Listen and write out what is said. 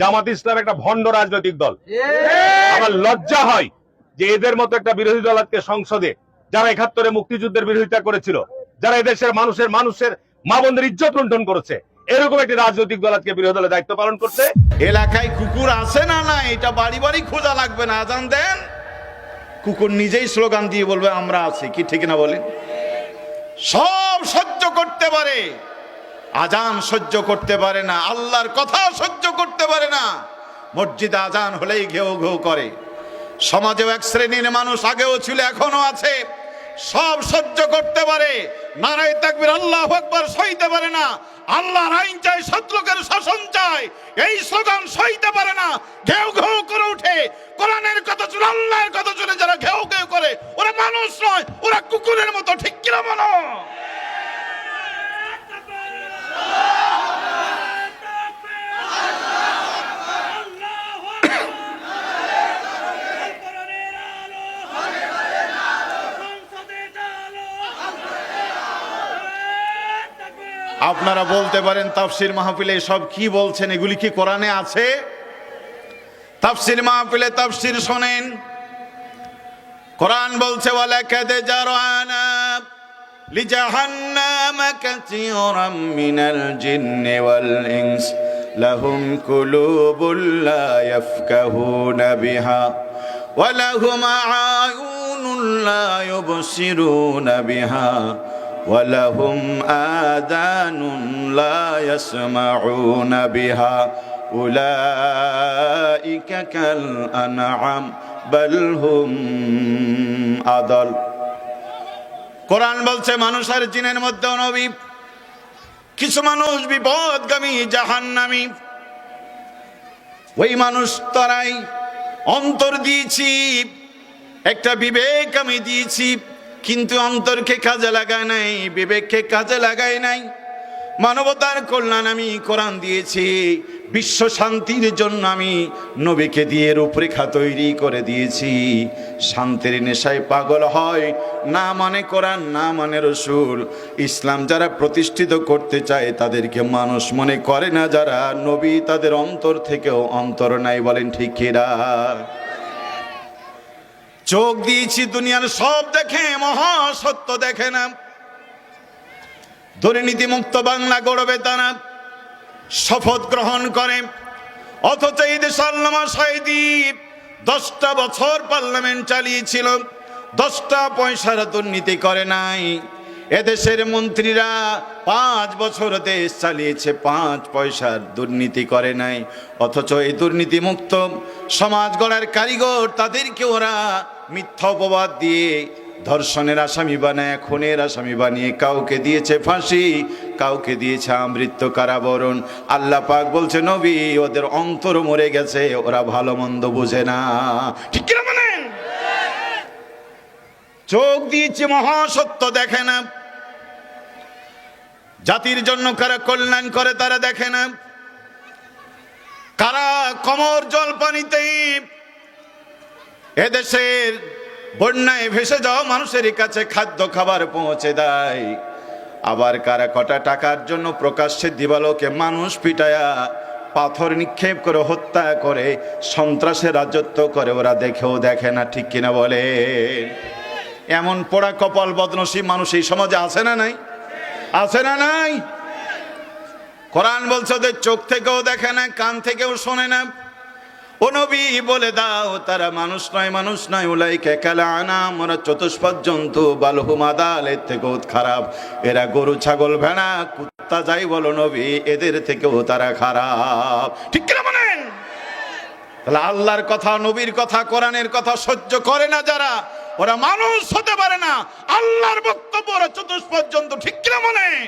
জামাত ইসলাম একটা ভণ্ড রাজনৈতিক দল। আমার লজ্জা হয় যে এদের মতো একটা বিরোধী দল আজকে সংসদে, যারা ৭১-এ মুক্তিযুদ্ধের বিরোধিতা করেছিল, যারা এদেশের মানুষের মা বোনদের ইজ্জত লুণ্ঠন করেছে, এরকম একটি রাজনৈতিক দল আজকে বিরোধী দলের দায়িত্ব পালন করছে। এলাকায় কুকুর আছে না না এটা বাড়ি বাড়ি খোঁজা লাগবে না, আজান দেন কুকুর নিজেই স্লোগান দিয়ে বলবে আমরা আছি, কি ঠিক না বলেন? সব সহ্য করতে পারে, আজান সহ্য করতে পারে না, আল্লাহর কথা সহ্য করতে পারে না। মসজিদে আজান হলেই ঘেউ ঘেউ করে। সমাজেও এক শ্রেণীর মানুষ আগেও ছিল, এখনো আছে, সব সহ্য করতে পারে, নারায়ে তাকবীর আল্লাহু আকবার সইতে পারে না। আল্লাহর আইন চাই, সৎলোকের শাসন চাই, এই স্লোগান সইতে পারে না, ঘেউ ঘেউ করে উঠে। কোরআনের কথা শুনে, আল্লাহর কথা শুনে যারা ঘেউ ঘেউ করে, ওরা মানুষ নয়, ওরা কুকুরের মতো, ঠিক কিনা বলো? আপনারা বলতে পারেন তাফসীর মাহফিলে সব কি বলছেন, এগুলি কি কোরআনে আছে? তাফসীর মাহফিলে তাফসীর শোনেন, কোরআন বলছে ওয়ালাকাদ জারআনা লিজাহান্নামা কাসীরাম মিনাল জিন্নি ওয়াল ইনস লাহুম কুলুবুল লা ইয়াফকাহুনা বিহা ওয়া লাহুম আ'য়ুনুন লা ইউবসিরুনা বিহা ওয়ালাহুম আযানুন লা ইয়াসমাউনা বিহা উলাইকা কাল আনআম বাল হুম আদাল। কোরআন বলছে মানুষ আর জিনের মধ্যে নবী, কিছু মানুষ বিপদগামী জাহান্নামী, ওই মানুষ তারাই অন্তর দিয়েছি, একটা বিবেক আমি দিয়েছি, কিন্তু অন্তরকে কাজে লাগায় নাই, বিবেককে কাজে লাগায় নাই। মানবতার কল্যাণ আমি কোরআন দিয়েছি, বিশ্ব শান্তির জন্য আমি নবীকে দিয়ে রূপরেখা তৈরি করে দিয়েছি। শান্তির নেশায় পাগল হয়, না মানে কোরআন, না মানে রসুল। ইসলাম যারা প্রতিষ্ঠিত করতে চায় তাদেরকে মানুষ মনে করে না, যারা নবী তাদের অন্তর থেকেও অন্তর নাই। বলেন ঠিক কিনা? চোখ দিয়েছি দুনিয়ার সব দেখে, মহাসত্য দেখে না। দুর্নীতি মুক্ত বাংলা গড়বে তারা শপথ গ্রহণ করে, অথচ এই দেশে আল্লামা সাঈদী 10টা বছর পার্লামেন্ট চালিয়েছিল, 10টা পয়সার দুর্নীতি করে নাই। এদেশের মন্ত্রীরা 5 বছর দেশ চালিয়েছে, 5 পয়সার দুর্নীতি করে নাই। অথচ এই দুর্নীতি মুক্ত সমাজ গড়ার কারিগর, তাদেরকে ওরা মিথ্যা অপবাদ দিয়ে ধর্ষণের আসামি বানায়, খুনের আসামি বানিয়ে কাউকে দিয়েছে ফাঁসি, কাউকে দিয়েছে আমৃত্যু কারাবরণ। আল্লাহ পাক বলছে নবী ওদের অন্তর মরে গেছে, ওরা ভালো মন্দ বুঝে না। ঠিক কিনা বলেন? চোখ দিয়েছে, মহাসত্য দেখে না। জাতির জন্য কারা কল্যাণ করে তারা দেখে না, কারা কমর জল পানিতে এদেশের বন্যায় ভেসে যাওয়া মানুষের কাছে খাদ্য খাবার পৌঁছে দেয়, আবার কারা কটা টাকার জন্য প্রকাশ্যে দিবালোকে মানুষ পিটায়া পাথর নিক্ষেপ করে হত্যা করে সন্ত্রাসের রাজত্ব করে, ওরা দেখেও দেখে না। ঠিক কিনা বলে? এমন পোড়া কপাল বদনসিব মানুষ এই সমাজে আছে না নাই? আছে না নাই? কোরআন বলছে ওদের চোখ থেকেও দেখে না, কান থেকেও শোনে না। ও নবী বলে দাও তারা মানুষ নয়, মানুষ নয়। উলাইকা কাল আনাম, ওরা চতুষ্পদ জন্তু, বাল হুম আদাল, এর থেকেও খারাপ। এরা গরু ছাগল ভেড়া কুত্তা যাই বলো নবী, এদের থেকেও তারা খারাপ। ঠিক কিনা বলেন? তাহলে আল্লাহর কথা, নবীর কথা, কোরআনের কথা সহ্য করে না যারা, ওরা মানুষ হতে পারে না। আল্লাহর বক্তব্য ওরা চতুষ্পদ জন্তু। ঠিক কিনা বলেন?